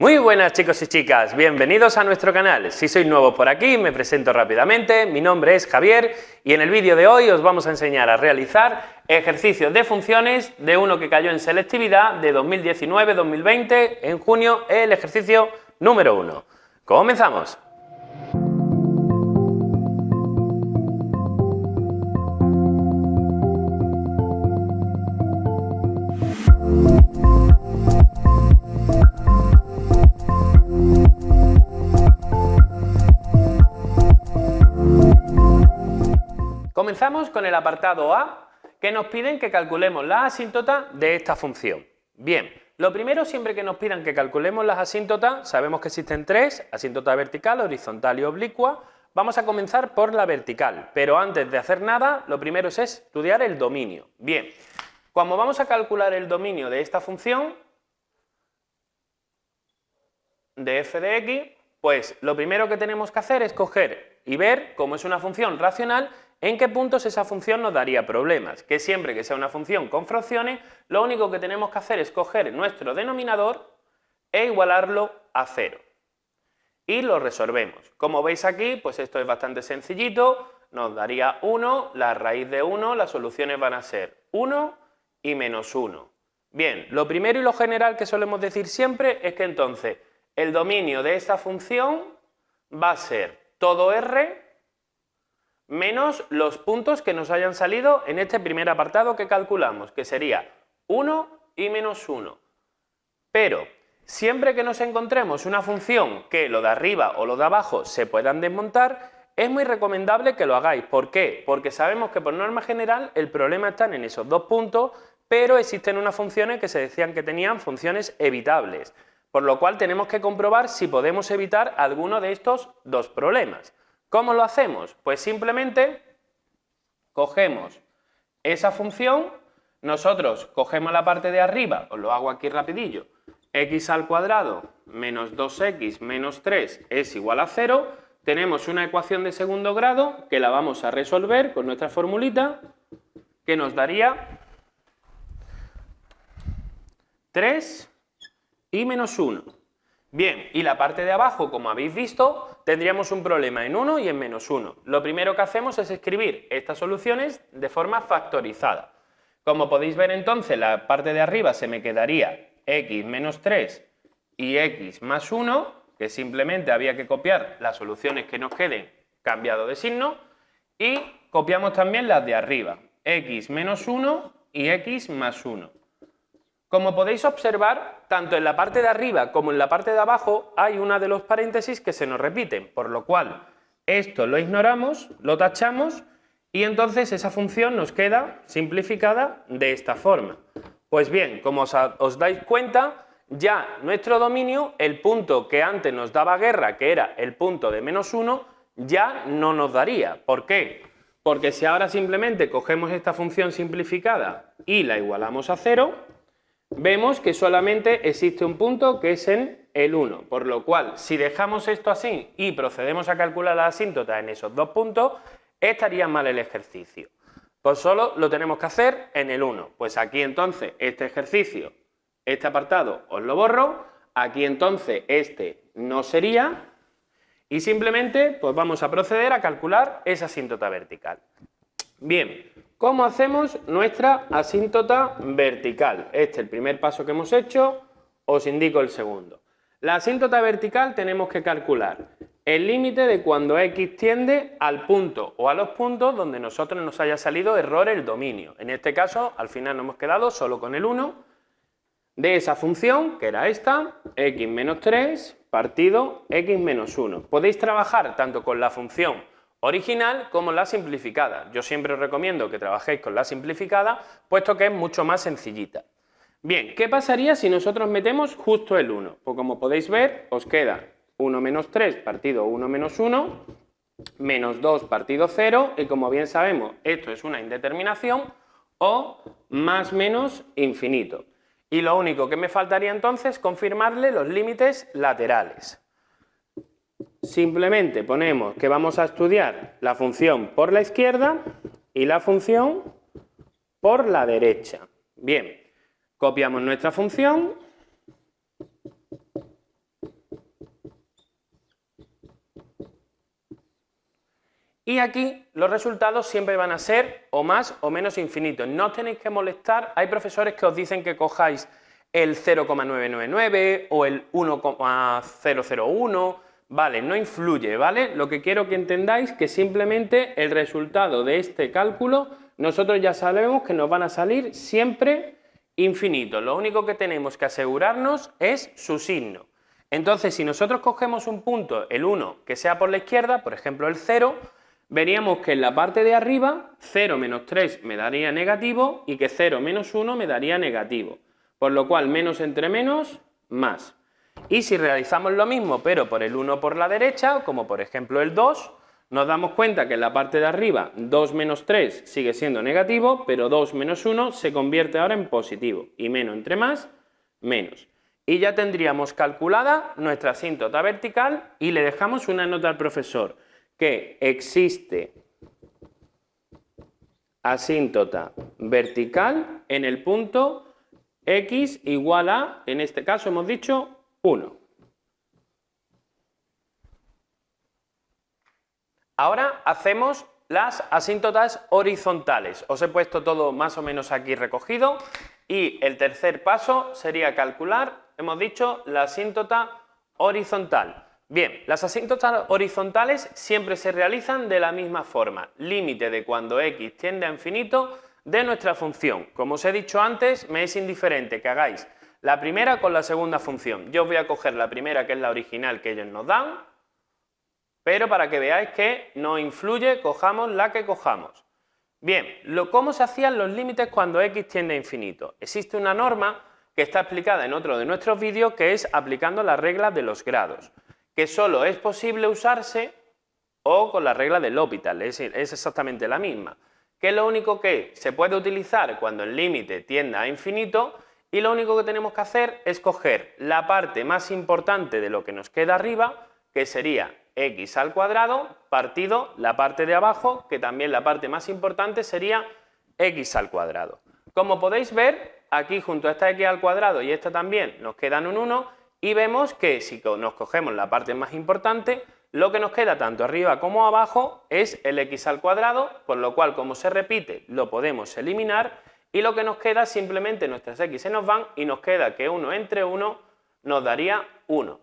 Muy buenas chicos y chicas, bienvenidos a nuestro canal. Si sois nuevos por aquí, me presento rápidamente, mi nombre es Javier y en el vídeo de hoy os vamos a enseñar a realizar ejercicios de funciones de uno que cayó en selectividad de 2019-2020 en junio, el ejercicio número 1. ¡Comenzamos! Comenzamos con el apartado A, que nos piden que calculemos la asíntota de esta función. Bien, lo primero, siempre que nos pidan que calculemos las asíntotas, sabemos que existen tres: asíntota vertical, horizontal y oblicua. Vamos a comenzar por la vertical, pero antes de hacer nada, lo primero es estudiar el dominio. Bien, cuando vamos a calcular el dominio de esta función, de f de x, pues lo primero que tenemos que hacer es coger y ver, como es una función racional, en qué puntos esa función nos daría problemas, que siempre que sea una función con fracciones, lo único que tenemos que hacer es coger nuestro denominador e igualarlo a 0. Y lo resolvemos. Como veis aquí, pues esto es bastante sencillito, nos daría 1, la raíz de 1, las soluciones van a ser 1 y menos 1. Bien, lo primero y lo general que solemos decir siempre es que entonces el dominio de esta función va a ser todo R menos los puntos que nos hayan salido en este primer apartado que calculamos, que sería 1 y menos 1. Pero siempre que nos encontremos una función que lo de arriba o lo de abajo se puedan desmontar, es muy recomendable que lo hagáis. ¿Por qué? Porque sabemos que por norma general el problema está en esos dos puntos, pero existen unas funciones que se decían que tenían funciones evitables, por lo cual tenemos que comprobar si podemos evitar alguno de estos dos problemas. ¿Cómo lo hacemos? Pues simplemente cogemos esa función, nosotros cogemos la parte de arriba, os lo hago aquí rapidillo, x al cuadrado menos 2x menos 3 es igual a 0, tenemos una ecuación de segundo grado que la vamos a resolver con nuestra formulita, que nos daría 3 y menos 1. Bien, y la parte de abajo, como habéis visto, tendríamos un problema en 1 y en menos 1. Lo primero que hacemos es escribir estas soluciones de forma factorizada. Como podéis ver entonces, la parte de arriba se me quedaría x menos 3 y x más 1, que simplemente había que copiar las soluciones que nos queden cambiado de signo, y copiamos también las de arriba, x menos 1 y x más 1. Como podéis observar, tanto en la parte de arriba como en la parte de abajo hay una de los paréntesis que se nos repiten, por lo cual esto lo ignoramos, lo tachamos y entonces esa función nos queda simplificada de esta forma. Pues bien, como os dais cuenta, ya nuestro dominio, el punto que antes nos daba guerra, que era el punto de menos 1, ya no nos daría. ¿Por qué? Porque si ahora simplemente cogemos esta función simplificada y la igualamos a 0, vemos que solamente existe un punto que es en el 1, por lo cual si dejamos esto así y procedemos a calcular la asíntota en esos dos puntos, estaría mal el ejercicio. Pues solo lo tenemos que hacer en el 1. Pues aquí entonces este ejercicio, este apartado os lo borro, aquí entonces este no sería y simplemente pues vamos a proceder a calcular esa asíntota vertical. Bien, ¿cómo hacemos nuestra asíntota vertical? Este es el primer paso que hemos hecho, os indico el segundo. La asíntota vertical tenemos que calcular el límite de cuando x tiende al punto o a los puntos donde nosotros nos haya salido error el dominio. En este caso, al final nos hemos quedado solo con el 1 de esa función, que era esta, x menos 3 partido x menos 1. Podéis trabajar tanto con la función original como la simplificada. Yo siempre os recomiendo que trabajéis con la simplificada, puesto que es mucho más sencillita. Bien, ¿qué pasaría si nosotros metemos justo el 1? Pues como podéis ver, os queda 1 menos 3 partido 1 menos 1, menos 2 partido 0, y como bien sabemos, esto es una indeterminación, o más menos infinito. Y lo único que me faltaría entonces es confirmarle los límites laterales. Simplemente ponemos que vamos a estudiar la función por la izquierda y la función por la derecha. Bien, copiamos nuestra función Y aquí los resultados siempre van a ser o más o menos infinitos. No os tenéis que molestar. Hay profesores que os dicen que cojáis el 0,999 o el 1,001. Vale, no influye, ¿vale? Lo que quiero que entendáis que simplemente el resultado de este cálculo nosotros ya sabemos que nos van a salir siempre infinitos. Lo único que tenemos que asegurarnos es su signo. Entonces, si nosotros cogemos un punto, el 1, que sea por la izquierda, por ejemplo el 0, veríamos que en la parte de arriba 0 menos 3 me daría negativo y que 0 menos 1 me daría negativo. Por lo cual, menos entre menos, más. Y si realizamos lo mismo, pero por el 1 por la derecha, como por ejemplo el 2, nos damos cuenta que en la parte de arriba 2 menos 3 sigue siendo negativo, pero 2 menos 1 se convierte ahora en positivo. Y menos entre más, menos. Y ya tendríamos calculada nuestra asíntota vertical y le dejamos una nota al profesor, que existe asíntota vertical en el punto x igual a, en este caso hemos dicho, 1. Ahora hacemos las asíntotas horizontales. Os he puesto todo más o menos aquí recogido y el tercer paso sería calcular, hemos dicho, la asíntota horizontal. Bien, las asíntotas horizontales siempre se realizan de la misma forma. Límite de cuando x tiende a infinito de nuestra función. Como os he dicho antes, me es indiferente que hagáis la primera con la segunda función. Yo os voy a coger la primera, que es la original que ellos nos dan, pero para que veáis que no influye, cojamos la que cojamos. Bien, ¿cómo se hacían los límites cuando x tiende a infinito? Existe una norma que está explicada en otro de nuestros vídeos, que es aplicando la regla de los grados, que solo es posible usarse o con la regla de L'Hopital, es exactamente la misma, que es lo único que se puede utilizar cuando el límite tienda a infinito, y lo único que tenemos que hacer es coger la parte más importante de lo que nos queda arriba, que sería x al cuadrado, partido la parte de abajo, que también la parte más importante sería x al cuadrado. Como podéis ver, aquí junto a esta x al cuadrado y esta también nos quedan un 1, y vemos que si nos cogemos la parte más importante, lo que nos queda tanto arriba como abajo es el x al cuadrado, por lo cual, como se repite, lo podemos eliminar, y lo que nos queda simplemente nuestras x se nos van y nos queda que 1 entre 1 nos daría 1.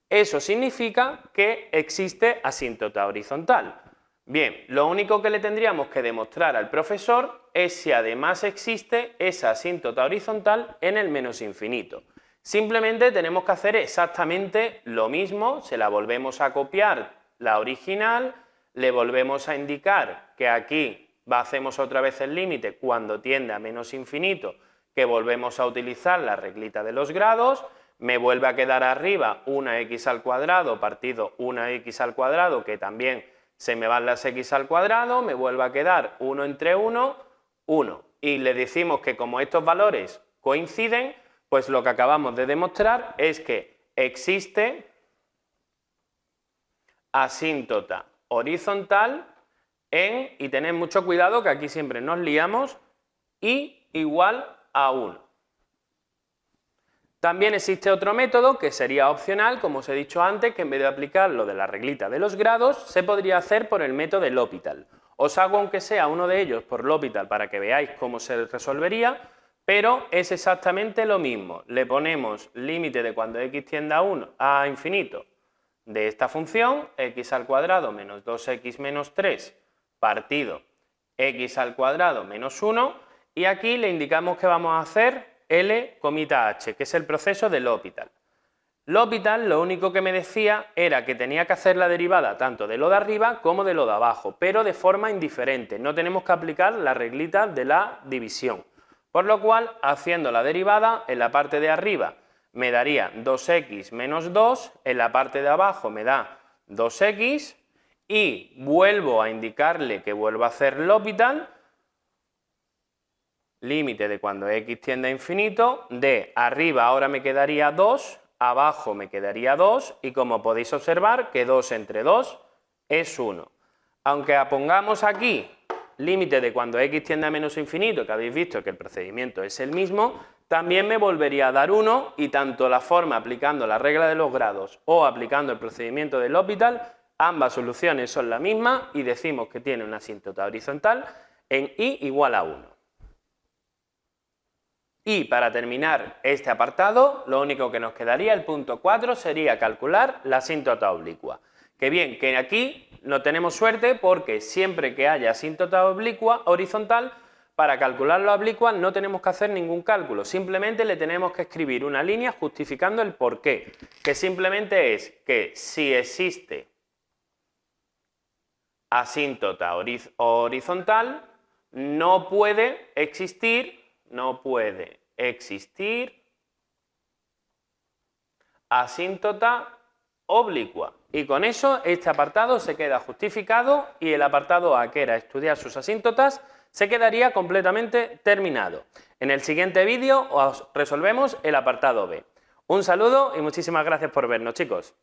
Eso significa que existe asíntota horizontal. Bien, lo único que le tendríamos que demostrar al profesor es si además existe esa asíntota horizontal en el menos infinito. Simplemente tenemos que hacer exactamente lo mismo, se la volvemos a copiar la original, le volvemos a indicar que aquí hacemos otra vez el límite cuando tiende a menos infinito, que volvemos a utilizar la reglita de los grados, me vuelve a quedar arriba una x al cuadrado partido una x al cuadrado, que también se me van las x al cuadrado, me vuelve a quedar 1 entre 1, 1. Y le decimos que como estos valores coinciden, pues lo que acabamos de demostrar es que existe asíntota horizontal en, y tened mucho cuidado que aquí siempre nos liamos, y igual a 1. También existe otro método que sería opcional, como os he dicho antes, que en vez de aplicar lo de la reglita de los grados, se podría hacer por el método de L'Hopital. Os hago aunque sea uno de ellos por L'Hopital para que veáis cómo se resolvería, pero es exactamente lo mismo. Le ponemos límite de cuando x tiende a infinito de esta función, x al cuadrado menos 2x menos 3 partido x al cuadrado menos 1, y aquí le indicamos que vamos a hacer L, h, que es el proceso de L'Hopital. L'Hopital lo único que me decía era que tenía que hacer la derivada tanto de lo de arriba como de lo de abajo, pero de forma indiferente, no tenemos que aplicar la reglita de la división. Por lo cual, haciendo la derivada, en la parte de arriba me daría 2x menos 2, en la parte de abajo me da 2x, y vuelvo a indicarle que vuelvo a hacer L'Hopital, límite de cuando x tiende a infinito, de arriba ahora me quedaría 2, abajo me quedaría 2, y como podéis observar que 2 entre 2 es 1. Aunque pongamos aquí límite de cuando x tiende a menos infinito, que habéis visto que el procedimiento es el mismo, también me volvería a dar 1, y tanto la forma aplicando la regla de los grados o aplicando el procedimiento de L'Hopital Ambas soluciones son la misma y decimos que tiene una asíntota horizontal en y igual a 1. Y para terminar este apartado, lo único que nos quedaría, el punto 4, sería calcular la asíntota oblicua. Que bien, que aquí no tenemos suerte porque siempre que haya asíntota oblicua horizontal, para calcular la oblicua no tenemos que hacer ningún cálculo, simplemente le tenemos que escribir una línea justificando el porqué, que simplemente es que si existe asíntota horizontal, no puede existir asíntota oblicua. Y con eso este apartado se queda justificado y el apartado A, que era estudiar sus asíntotas, se quedaría completamente terminado. En el siguiente vídeo os resolvemos el apartado B. Un saludo y muchísimas gracias por vernos, chicos.